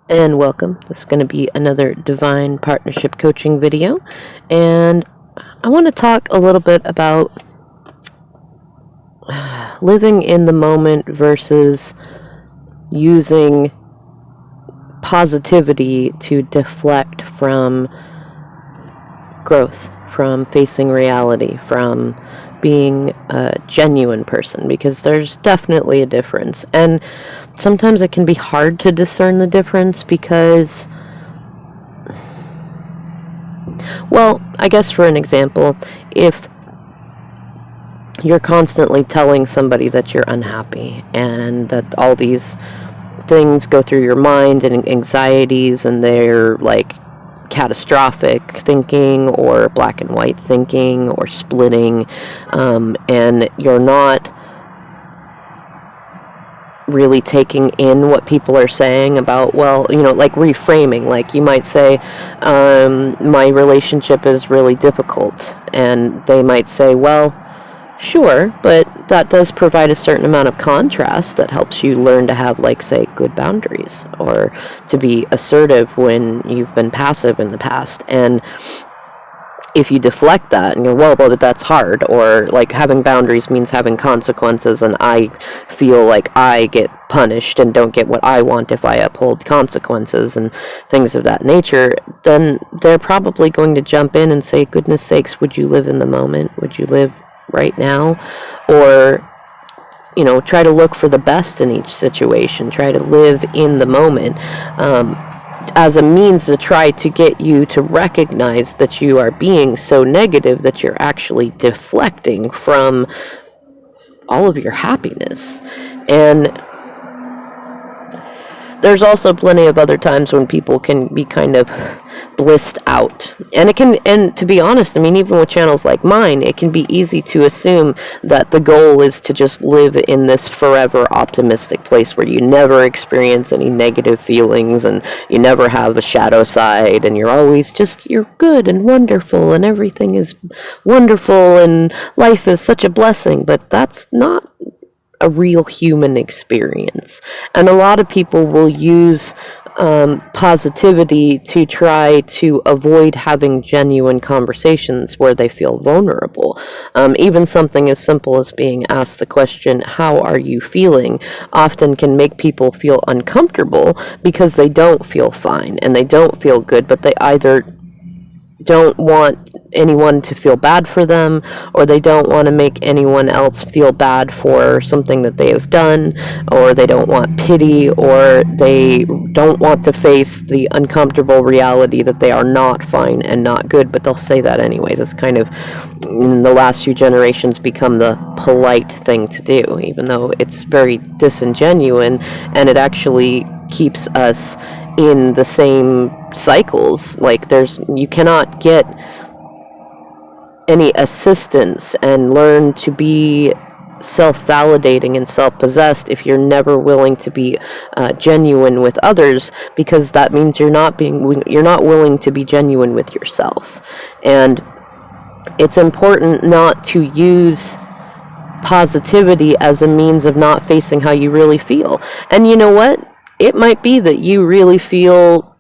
And welcome. This is going to be another Divine Partnership Coaching video. And I want to talk a little bit about living in the moment versus using positivity to deflect from growth, from facing reality, from being a genuine person, because there's definitely a difference. And sometimes it can be hard to discern the difference because, well, I guess for an example, if you're constantly telling somebody that you're unhappy and that all these things go through your mind and anxieties, and they're like catastrophic thinking or black and white thinking or splitting, and you're not really taking in what people are saying about, well, like reframing. Like you might say, my relationship is really difficult, and they might say, well, sure, but that does provide a certain amount of contrast that helps you learn to have, like, say, good boundaries, or to be assertive when you've been passive in the past. And if you deflect that and go, well, but that's hard, or like having boundaries means having consequences, and I feel like I get punished and don't get what I want if I uphold consequences and things of that nature, then they're probably going to jump in and say, goodness sakes, would you live in the moment? Would you live right now? Or try to look for the best in each situation, try to live in the moment, as a means to try to get you to recognize that you are being so negative that you're actually deflecting from all of your happiness. And there's also plenty of other times when people can be kind of blissed out. And to be honest, I mean, even with channels like mine, it can be easy to assume that the goal is to just live in this forever optimistic place where you never experience any negative feelings and you never have a shadow side, and you're good and wonderful and everything is wonderful and life is such a blessing. But that's not a real human experience. And a lot of people will use positivity to try to avoid having genuine conversations where they feel vulnerable. Even something as simple as being asked the question, how are you feeling, often can make people feel uncomfortable because they don't feel fine and they don't feel good, but they either don't want anyone to feel bad for them, or they don't want to make anyone else feel bad for something that they have done, or they don't want pity, or they don't want to face the uncomfortable reality that they are not fine and not good, but they'll say that anyways. It's kind of, in the last few generations, become the polite thing to do, even though it's very disingenuous, and it actually keeps us in the same cycles. Like, you cannot get any assistance and learn to be self-validating and self-possessed if you're never willing to be genuine with others, because that means you're not willing to be genuine with yourself. And it's important not to use positivity as a means of not facing how you really feel. And you know what? It might be that you really feel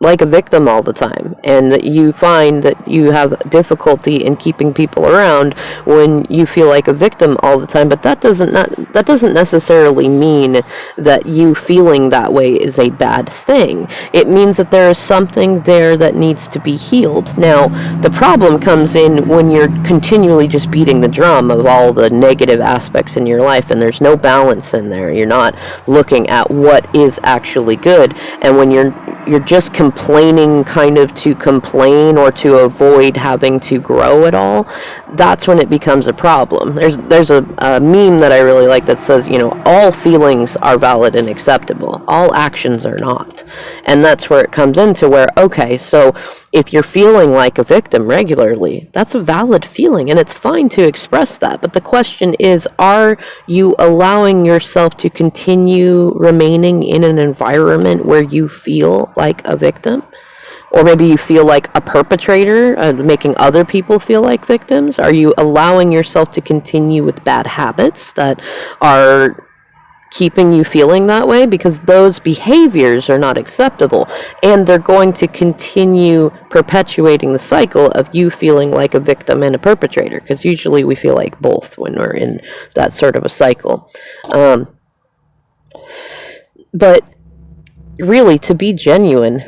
like a victim all the time, and that you find that you have difficulty in keeping people around when you feel like a victim all the time. But that doesn't necessarily mean that you feeling that way is a bad thing. It means that there is something there that needs to be healed. Now, the problem comes in when you're continually just beating the drum of all the negative aspects in your life, and there's no balance in there. You're not looking at what is actually good, and when you're just complaining kind of to complain or to avoid having to grow at all, that's when it becomes a problem. There's a meme that I really like that says, all feelings are valid and acceptable. All actions are not. And that's where it comes into where, okay, so if you're feeling like a victim regularly, that's a valid feeling, and it's fine to express that. But the question is, are you allowing yourself to continue remaining in an environment where you feel like a victim? Or maybe you feel like a perpetrator, making other people feel like victims? Are you allowing yourself to continue with bad habits that are keeping you feeling that way, because those behaviors are not acceptable, and they're going to continue perpetuating the cycle of you feeling like a victim and a perpetrator, because usually we feel like both when we're in that sort of a cycle. But really, to be genuine,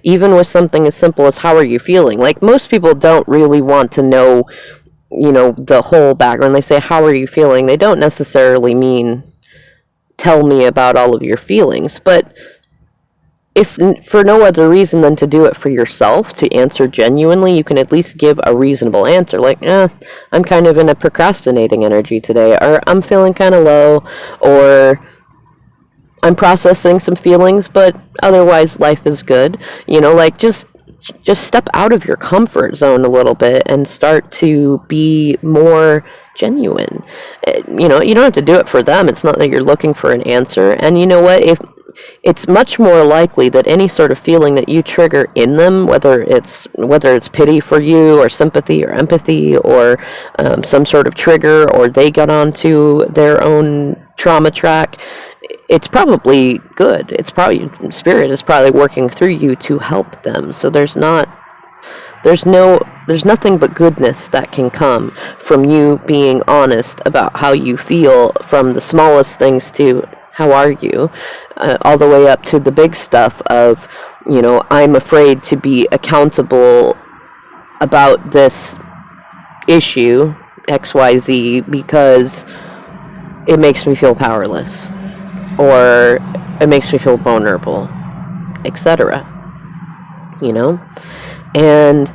even with something as simple as how are you feeling, like most people don't really want to know, the whole background. They say, how are you feeling? They don't necessarily mean tell me about all of your feelings, but if for no other reason than to do it for yourself, to answer genuinely, you can at least give a reasonable answer, like, I'm kind of in a procrastinating energy today, or I'm feeling kind of low, or I'm processing some feelings, but otherwise life is good. Like just step out of your comfort zone a little bit and start to be more genuine. You don't have to do it for them. It's not that you're looking for an answer. And you know what? If it's much more likely that any sort of feeling that you trigger in them, whether it's pity for you, or sympathy, or empathy, or some sort of trigger, or they got onto their own trauma track, it's probably good. It's probably spirit is probably working through you to help them. So there's nothing but goodness that can come from you being honest about how you feel, from the smallest things to how are you, all the way up to the big stuff of, I'm afraid to be accountable about this issue XYZ because it makes me feel powerless, or it makes me feel vulnerable, etc. And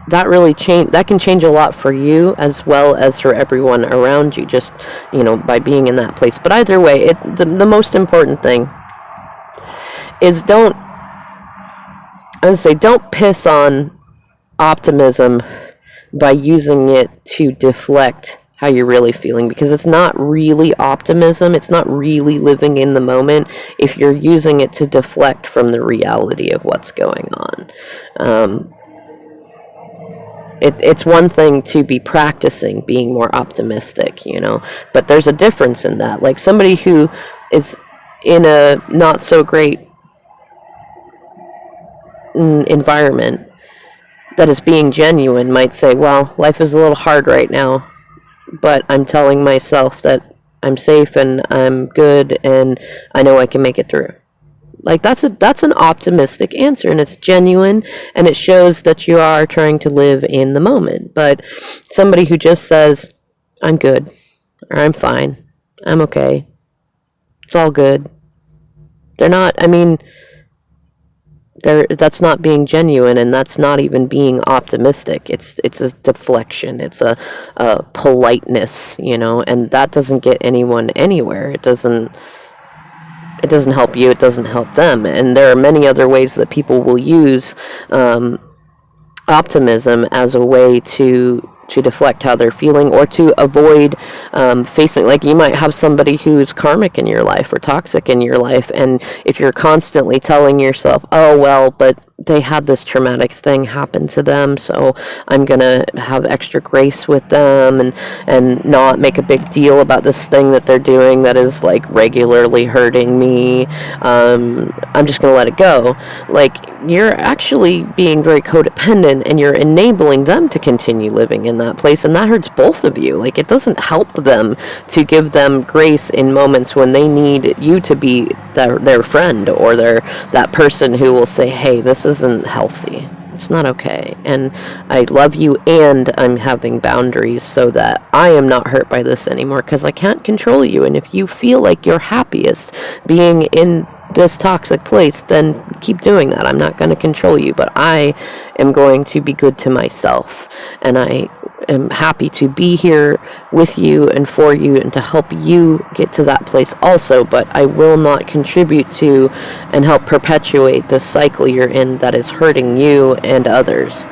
that really that can change a lot for you as well as for everyone around you, just by being in that place. But either way, the most important thing is don't piss on optimism by using it to deflect how you're really feeling, because it's not really optimism. It's not really living in the moment if you're using it to deflect from the reality of what's going on. It's one thing to be practicing being more optimistic, but there's a difference in that. Like somebody who is in a not so great environment that is being genuine might say, well, life is a little hard right now, but I'm telling myself that I'm safe and I'm good and I know I can make it through. Like that's an optimistic answer, and it's genuine, and it shows that you are trying to live in the moment. But somebody who just says, I'm good, or I'm fine, I'm okay, it's all good, that's not being genuine, and that's not even being optimistic. It's a deflection. It's a politeness, and that doesn't get anyone anywhere. It doesn't help you. It doesn't help them. And there are many other ways that people will use optimism as a way to deflect how they're feeling, or to avoid facing, like you might have somebody who's karmic in your life or toxic in your life, and if you're constantly telling yourself, oh well, but they had this traumatic thing happen to them, so I'm gonna have extra grace with them and not make a big deal about this thing that they're doing that is like regularly hurting me. I'm just gonna let it go. Like, you're actually being very codependent, and you're enabling them to continue living in that place, and that hurts both of you. Like, it doesn't help them to give them grace in moments when they need you to be their friend, or that person who will say, hey, this isn't healthy, it's not okay, and I love you, and I'm having boundaries so that I am not hurt by this anymore, because I can't control you. And if you feel like you're happiest being in this toxic place, then keep doing that. I'm not going to control you, but I am going to be good to myself, and I am happy to be here with you and for you and to help you get to that place also, but I will not contribute to and help perpetuate the cycle you're in that is hurting you and others.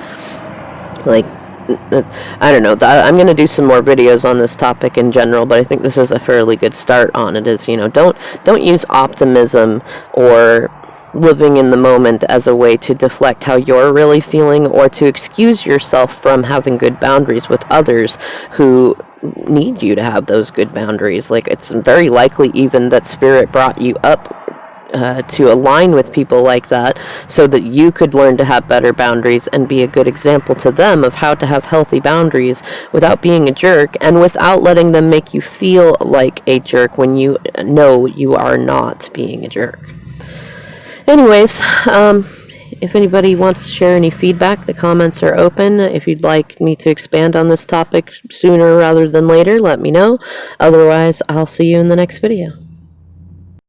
Like, I don't know, I'm going to do some more videos on this topic in general, but I think this is a fairly good start on it. Is, don't use optimism or living in the moment as a way to deflect how you're really feeling, or to excuse yourself from having good boundaries with others who need you to have those good boundaries. Like, it's very likely even that Spirit brought you up to align with people like that so that you could learn to have better boundaries and be a good example to them of how to have healthy boundaries without being a jerk and without letting them make you feel like a jerk when you know you are not being a jerk. Anyways, if anybody wants to share any feedback, the comments are open. If you'd like me to expand on this topic sooner rather than later, let me know. Otherwise, I'll see you in the next video.